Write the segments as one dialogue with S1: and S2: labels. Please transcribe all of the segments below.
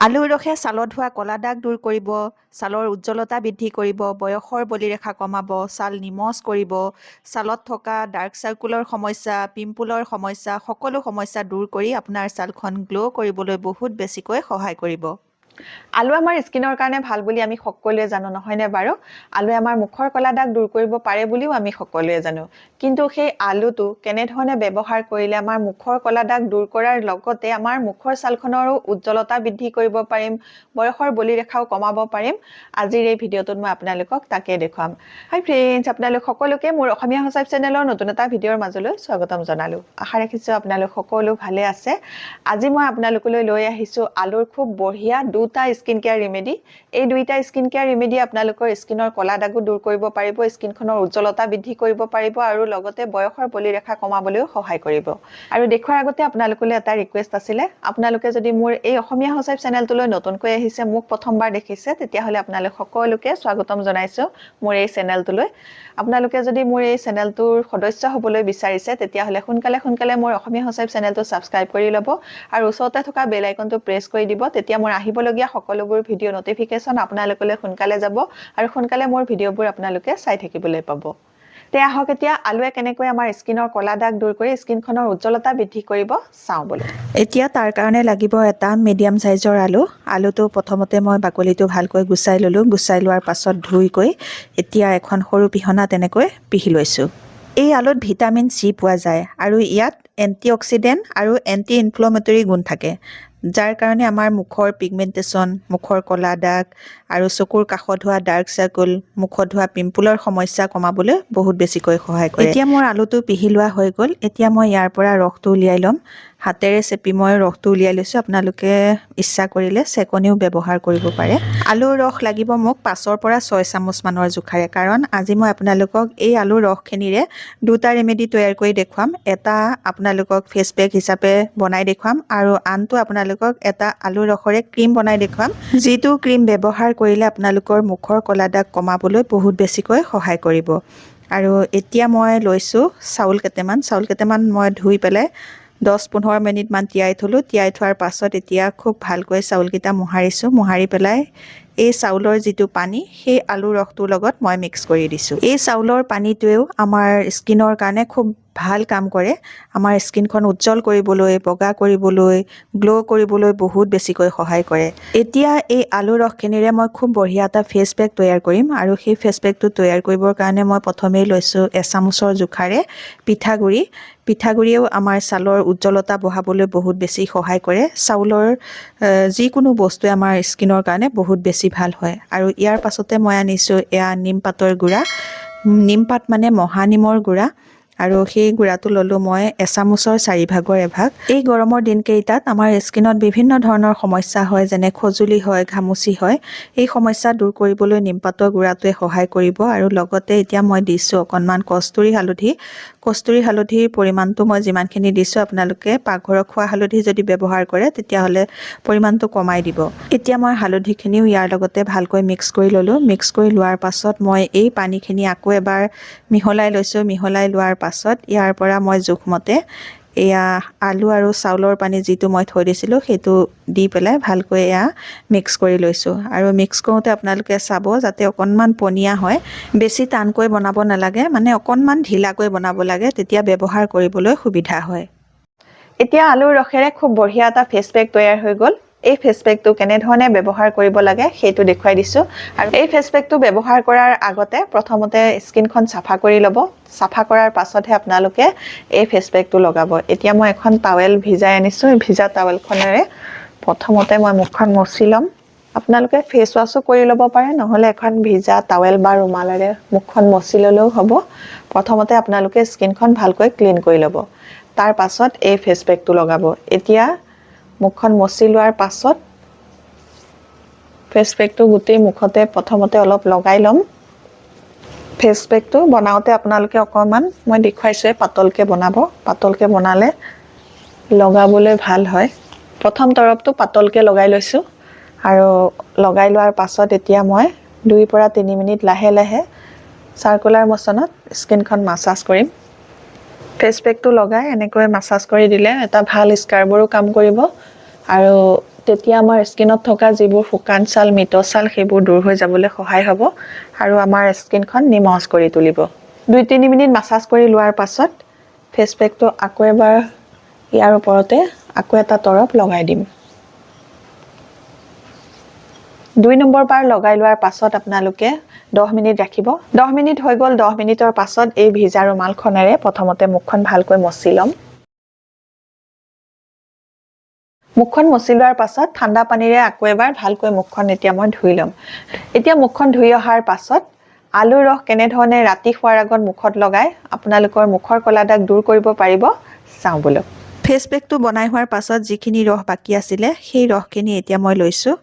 S1: আলুৰ ৰসে ছালত হোৱা ক'লা দাগ দূৰ কৰিব, ছালৰ উজ্জ্বলতা বৃদ্ধি কৰিব, বয়সৰ বলিৰেখা কমাব, ছাল নিমজ কৰিব, ছালত থকা ডাৰ্ক চাৰ্কুলৰ সমস্যা, পিম্পুলৰ সমস্যা, সকলো সমস্যা দূৰ কৰি আপোনাৰ ছালখন গ্ল' কৰিবলৈ বহুত বেছিকৈ সহায় কৰিব।
S2: আলু আমাৰ স্কিনৰ কাৰণে ভাল বুলি আমি সকলোৱে জানো নহয়নে বাৰু? আলুৱে আমাৰ মুখৰ ক'লা দাগ দূৰ কৰিব পাৰে বুলিও আমি সকলোৱে জানো। কিন্তু সেই আলুটো কেনেধৰণে ব্যৱহাৰ কৰিলে আমাৰ মুখৰ ক'লা দাগ দূৰ কৰাৰ লগতে আমাৰ মুখৰ ছালখনৰো উজ্জ্বলতা বৃদ্ধি কৰিব পাৰিম, বয়সৰ বলিৰেখাও কমাব পাৰিম, আজিৰ এই ভিডিঅ'টোত মই আপোনালোকক তাকে দেখুৱাম। হাই ফ্ৰেণ্ডছ, আপোনালোক সকলোকে মোৰ অসমীয়া সঁচাই চেনেলৰ নতুন এটা ভিডিঅ'ৰ মাজলৈ স্বাগতম জনালোঁ। আশা ৰাখিছোঁ আপোনালোক সকলো ভালে আছে। আজি মই আপোনালোকলৈ লৈ আহিছোঁ আলুৰ খুব বঢ়িয়া দুটা স্কিন কেয়াৰ ৰেমেডি। এই দুইটা স্কিন কেয়াৰ ৰেমেডি আপোনালোকৰ স্কিনৰ ক'লা দাগো দূৰ কৰিব পাৰিব, স্কিনখনৰ উজ্জ্বলতা বৃদ্ধি কৰিব পাৰিব আৰু লগতে বয়সৰ বলিৰেখা কমাবলৈও সহায় কৰিব। আৰু দেখুৱাৰ আগতে আপোনালোকলৈ এটা ৰিকুৱেষ্ট আছিলে, আপোনালোকে যদি মোৰ এই অসমীয়া সঁচাই চেনেলটোলৈ নতুনকৈ আহিছে, মোক প্ৰথমবাৰ দেখিছে, তেতিয়াহ'লে আপোনালোক সকলোকে স্বাগতম জনাইছোঁ মোৰ এই চেনেলটোলৈ। আপোনালোকে যদি মোৰ এই চেনেলটোৰ সদস্য হ'বলৈ বিচাৰিছে, তেতিয়াহ'লে সোনকালে মোৰ অসমীয়া সঁচাই চেনেলটো ছাবস্ক্ৰাইব কৰি ল'ব আৰু ওচৰতে থকা বেল আইকনটো প্ৰেছ কৰি দিব। তেতিয়া মোৰ আহিবলগীয়া সকলোবোৰ ভিডিঅ' নটিফিকেশ্যন আপোনালোকলৈ সোনকালে যাব আৰু সোনকালে মোৰ ভিডিঅ'বোৰ আপোনালোকে চাই থাকিবলৈ পাব। তে আহক এতিয়া আলুৱে কেনেকৈ আমাৰ স্কিনৰ ক'লা দাগ দূৰ কৰি স্কিনখনৰ উজ্জ্বলতা বৃদ্ধি কৰিব চাওঁ ব'লো।
S1: এতিয়া তাৰ কাৰণে লাগিব এটা মিডিয়াম চাইজৰ আলু। আলুটো প্ৰথমতে মই বাকলিটো ভালকৈ গুচাই ল'লোঁ। গুচাই লোৱাৰ পাছত ধুইকৈ এতিয়া এখন সৰু পিহনা তেনেকৈ পিহি লৈছোঁ। এই আলুত ভিটামিন চি পোৱা যায় আৰু ইয়াত এণ্টি অক্সিডেণ্ট আৰু এণ্টি ইনফ্লমেটৰী গুণ থাকে, যাৰ কাৰণে আমাৰ মুখৰ পিগমেণ্টেশ্যন, মুখৰ ক'লা দাগ আৰু চকুৰ কাষত হোৱা ডাৰ্ক চাৰ্কুল, মুখত হোৱা পিম্পুলৰ সমস্যা কমাবলৈ বহুত বেছিকৈ সহায় কৰে। এতিয়া মোৰ আলুটো পিহি লোৱা হৈ গ'ল। এতিয়া মই ইয়াৰ পৰা ৰসটো উলিয়াই ল'ম। হাতেৰে চেপি মই ৰসটো উলিয়াই লৈছোঁ। আপোনালোকে ইচ্ছা কৰিলে চেকনিও ব্যৱহাৰ কৰিব পাৰে। আলুৰ ৰস লাগিব মোক 5ৰ পৰা 6 চামুচমানৰ জোখাৰে, কাৰণ আজি মই আপোনালোকক এই আলুৰ ৰসখিনিৰে দুটা ৰেমেডি তৈয়াৰ কৰি দেখুৱাম। এটা আপোনালোকক ফেচ পেক হিচাপে বনাই দেখুৱাম আৰু আনটো আপোনালোকক এটা আলুৰ ৰসৰে ক্ৰীম বনাই দেখুৱাম, যিটো ক্ৰীম ব্যৱহাৰ কৰিলে আপোনালোকৰ মুখৰ ক'লা দাগ কমাবলৈ বহুত বেছিকৈ সহায় কৰিব। আৰু এতিয়া মই লৈছোঁ চাউল কেইটামান মই ধুই পেলাই 10-15 মিনিটমান তিয়াই থ'লোঁ। তিয়াই থোৱাৰ পাছত এতিয়া খুব ভালকৈ চাউলকেইটা মোহাৰিছোঁ। মোহাৰি পেলাই এই চাউলৰ যিটো পানী, সেই আলুৰ ৰসটোৰ লগত মই মিক্স কৰি দিছোঁ। এই চাউলৰ পানীটোৱেও আমাৰ স্কিনৰ কাৰণে খুব ভাল কাম কৰে। আমাৰ স্কিনখন উজ্জ্বল কৰিবলৈ, বগা কৰিবলৈ, গ্ল' কৰিবলৈ বহুত বেছিকৈ সহায় কৰে। এতিয়া এই আলুৰ ৰসখিনিৰে মই খুব বঢ়িয়া এটা ফেচ পেক তৈয়াৰ কৰিম আৰু সেই ফেচ পেকটো তৈয়াৰ কৰিবৰ কাৰণে মই প্ৰথমেই লৈছোঁ এচামুচৰ জোখাৰে পিঠাগুড়ি। পিঠাগুড়িয়েও আমাৰ ছালৰ উজ্জ্বলতা বঢ়াবলৈ বহুত বেছি সহায় কৰে। চাউলৰ যিকোনো বস্তুৱে আমাৰ স্কিনৰ কাৰণে বহুত বেছি ভাল হয়। আৰু ইয়াৰ পাছতে মই আনিছোঁ এয়া নিমপাতৰ গুড়া। নিমপাত মানে মহানিমৰ গুড়া, আৰু সেই গুড়াটো ল'লোঁ মই এচামুচৰ 4ভাগৰ এভাগ। এই গৰমৰ দিনকেইটাত আমাৰ স্কিনত বিভিন্ন ধৰণৰ সমস্যা হয়, যেনে খজুলি হয়, ঘামুচি হয়। এই সমস্যা দূৰ কৰিবলৈ নিমপাতৰ গুড়াটোৱে সহায় কৰিব। আৰু লগতে এতিয়া মই দিছোঁ অকণমান কস্তুৰী হালধি। কস্তুৰী হালধিৰ পৰিমাণটো মই যিমানখিনি দিছোঁ, আপোনালোকে পাকঘৰৰ খোৱা হালধি যদি ব্যৱহাৰ কৰে তেতিয়াহ'লে পৰিমাণটো কমাই দিব। এতিয়া মই হালধিখিনিও ইয়াৰ লগতে ভালকৈ মিক্স কৰি ল'লোঁ। মিক্স কৰি লোৱাৰ পাছত মই এই পানীখিনি আকৌ এবাৰ মিহলাই লৈছোঁ। মিহলাই লোৱাৰ পাছত ইয়াৰ পৰা মই জোখমতে এয়া আলু আৰু চাউলৰ পানী যিটো মই থৈ দিছিলোঁ, সেইটো দি পেলাই ভালকৈ এয়া মিক্স কৰি লৈছোঁ। আৰু মিক্স কৰোঁতে আপোনালোকে চাব যাতে অকণমান পনীয়া হয়। বেছি টানকৈ বনাব নালাগে, মানে অকণমান ঢিলাকৈ বনাব লাগে, তেতিয়া ব্যৱহাৰ কৰিবলৈ সুবিধা হয়।
S2: এতিয়া আলুৰ ৰসেৰে খুব বঢ়িয়া এটা ফেচ পেক তৈয়াৰ হৈ গ'ল। এই ফেচ পেকটো কেনেধৰণে ব্যৱহাৰ কৰিব লাগে সেইটো দেখুৱাই দিছোঁ। আৰু এই ফেচ পেকটো ব্যৱহাৰ কৰাৰ আগতে প্ৰথমতে স্কিনখন চাফা কৰি ল'ব। চাফা কৰাৰ পাছতহে আপোনালোকে এই ফেচ পেকটো লগাব। এতিয়া মই এখন টাৱেল ভিজাই আনিছোঁ। ভিজা টাৱেলখনেৰে প্ৰথমতে মই মুখখন মচি ল'ম। আপোনালোকে ফেচ ৱাছো কৰি ল'ব পাৰে, নহ'লে এখন ভিজা টাৱেল বা ৰুমালেৰে মুখখন মচি ল'লেও হ'ব। প্ৰথমতে আপোনালোকে স্কিনখন ভালকৈ ক্লিন কৰি ল'ব। তাৰ পাছত এই ফেচ পেকটো লগাব। এতিয়া মুখখন মচি লোৱাৰ পাছত ফেচ পেকটো গোটেই মুখতে প্ৰথমতে অলপ লগাই ল'ম। ফেচ পেকটো বনাওঁতে আপোনালোকে অকণমান মই দেখুৱাইছোঁৱে পাতলকৈ বনাব। পাতলকৈ বনালে লগাবলৈ ভাল হয়। প্ৰথম তৰপটো পাতলকৈ লগাই লৈছোঁ আৰু লগাই লোৱাৰ পাছত এতিয়া মই 2 পৰা 3 মিনিট লাহে লাহে চাৰ্কুলাৰ মোচনত স্কিনখন মাছাজ কৰিম। ফেচ পেকটো লগাই এনেকৈ মাছাজ কৰি দিলে এটা ভাল স্কাৰ্বৰো কাম কৰিব আৰু তেতিয়া আমাৰ স্কিনত থকা যিবোৰ শুকান ছাল মৃত ছাল সেইবোৰ দূৰ হৈ যাবলৈ সহায় হ'ব আৰু আমাৰ স্কিনখন নিমজ কৰি তুলিব 2-3 মিনিট মাছাজ কৰি লোৱাৰ পাছত ফেচ পেকটো আকৌ এবাৰ ইয়াৰ ওপৰতে আকৌ এটা তৰপ লগাই দিম 2 নম্বৰ বাৰ লগাই লোৱাৰ পাছত আপোনালোকে 10 মিনিট ৰাখিব 10 মিনিট হৈ গ'ল 10 মিনিটৰ পাছত এই ভিজা ৰুমালখনেৰে প্ৰথমতে মুখখন ভালকৈ মচি ল'ম মুখখন মচি লোৱাৰ পাছত ঠাণ্ডা পানীৰে আকৌ এবাৰ ভালকৈ মুখখন এতিয়া মই ধুই ল'ম এতিয়া মুখখন ধুই অহাৰ পাছত আলুৰ ৰস কেনে ধৰণে ৰাতি খোৱাৰ আগত মুখত লগাই আপোনালোকৰ মুখৰ কলা দাগ দূৰ কৰিব পাৰিব চাওঁ বলক
S1: ফেচ পেকটো বনাই হোৱাৰ পাছত যিখিনি ৰস বাকী আছিলে সেই ৰসখিনি এতিয়া মই লৈছোঁ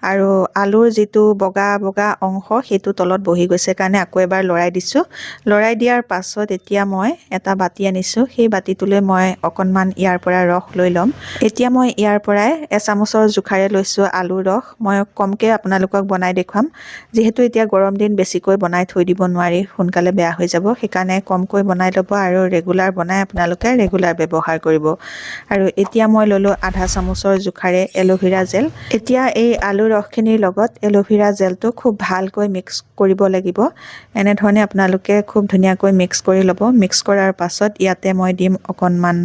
S1: আৰু আলুৰ যিটো বগা বগা অংশ সেইটো তলত বহি গৈছে কাৰণে আকৌ এবাৰ লৰাই দিছোঁ লৰাই দিয়াৰ পাছত এতিয়া মই এটা বাতি আনিছোঁ সেই বাতিটোলৈ মই অকণমান ইয়াৰ পৰা ৰস লৈ ল'ম এতিয়া মই ইয়াৰ পৰাই এচামুচৰ জোখাৰে লৈছোঁ আলুৰ ৰস মই কমকৈ আপোনালোকক বনাই দেখুৱাম যিহেতু এতিয়া গৰম দিন বেছিকৈ বনাই থৈ দিব নোৱাৰি সোনকালে বেয়া হৈ যাব সেইকাৰণে কমকৈ বনাই ল'ব আৰু ৰেগুলাৰ বনাই আপোনালোকে ৰেগুলাৰ ব্যৱহাৰ কৰিব আৰু এতিয়া মই ললো আধা চামুচৰ জোখাৰে এলোভেৰা জেল এতিয়া এই আলু ৰসখিনিৰ লগত এলোভেৰা জেলটো খুব ভালকৈ মিক্স কৰিব লাগিব এনে ধৰণে আপোনালোকে খুব ধুনীয়াকৈ মিক্স কৰি ল'ব মিক্স কৰাৰ পাছত ইয়াতে মই দিম অকণমান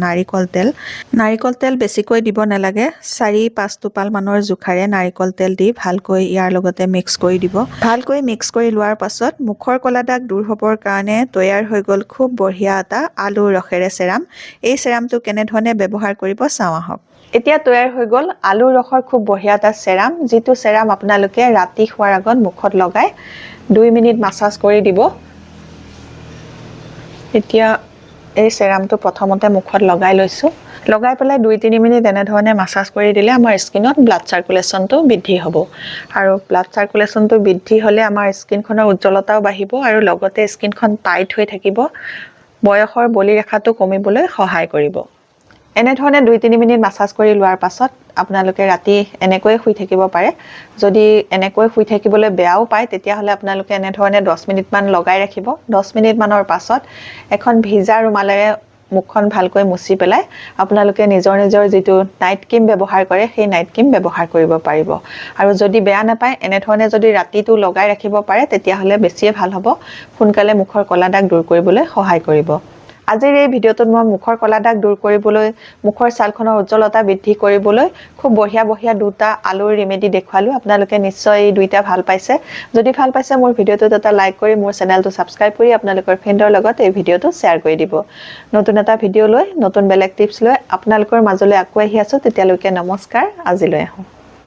S1: নাৰিকল তেল বেছিকৈ দিব নালাগে 4-5 টোপাল মানৰ জোখাৰে নাৰিকল তেল দি ভালকৈ ইয়াৰ লগতে মিক্স কৰি দিব ভালকৈ মিক্স কৰি লোৱাৰ পাছত মুখৰ কলা দাগ দূৰ হ'বৰ কাৰণে তৈয়াৰ হৈ গ'ল খুব বঢ়িয়া এটা আলু ৰসেৰে সেৰাম এই সেৰামটো কেনে ধৰণে ব্যৱহাৰ কৰিব চাওঁ আহক
S2: এতিয়া তৈয়াৰ হৈ গ'ল আলু ৰসৰ খুব বঢ়িয়া এটা সেৰাম যিটো সেৰাম আপোনালোকে ৰাতি খোৱাৰ আগত মুখত লগাই 2 মিনিট মাছাজ কৰি দিব এতিয়া এই সেৰামটো প্ৰথমতে মুখত লগাই লৈছো লগাই পেলাই 2-3 মিনিট এনে ধৰণে মাছাজ কৰি দিলে আমাৰ স্কিনত ব্লাড সাৰ্কুলেশনটো বৃদ্ধি হ'ব আৰু ব্লাড সাৰ্কুলেশনটো বৃদ্ধি হ'লে আমাৰ স্কিনখনৰ উজ্জ্বলতাও বাঢ়িব আৰু লগতে স্কিনখন টাইট হৈ থাকিব বয়সৰ বলিৰেখাটো কমিবলৈ সহায় কৰিব এনে ধৰণে 2-3 মিনিট মাছাজ কৰি লোৱাৰ পাছত আপোনালোকে ৰাতি এনেকৈ শুই থাকিব পাৰে যদি এনেকৈ শুই থাকিবলৈ বেয়াও পায় তেতিয়া হলে আপোনালোকে এনে ধৰণে 10 মিনিট মান লগাই ৰাখিব 10 মিনিট মানৰ পাছত এখন ভিজা ৰুমালেৰে মুখখন ভালকৈ মুছি পেলাই আপোনালোকে নিজৰ যিটো নাইট ক্ৰীম ব্যৱহাৰ কৰে সেই নাইট ক্ৰীম ব্যৱহাৰ কৰিব পাৰিব আৰু যদি বেয়া নাপায় এনে ধৰণে যদি ৰাতিটো লগাই ৰাখিব পাৰে তেতিয়া হলে বেছিয়ে ভাল হ'ব সোনকালে মুখৰ কলা দাগ দূৰ কৰিবলৈ সহায় কৰিব আজিৰ এই ভিডিঅ'টোত মই মুখৰ কলা দাগ দূৰ কৰিবলৈ মুখৰ ছালখনৰ উজ্জ্বলতা বৃদ্ধি কৰিবলৈ খুব বঢ়িয়া দুটা আলুৰ ৰেমেডি দেখুৱালো আপোনালোকে নিশ্চয় এই দুইটা ভাল পাইছে যদি ভাল পাইছে মোৰ ভিডিঅ'টোত এটা লাইক কৰি মোৰ চেনেলটো সাবস্ক্ৰাইব কৰি আপোনালোকৰ ফ্ৰেণ্ডৰ লগত এই ভিডিঅ'টো শ্বেয়াৰ কৰি দিব নতুন এটা ভিডিঅ' লৈ নতুন বেলেগ টিপছ লৈ আপোনালোকৰ মাজলৈ আকৌ আহি আছো তেতিয়ালৈকে নমস্কাৰ আজিলৈ আহো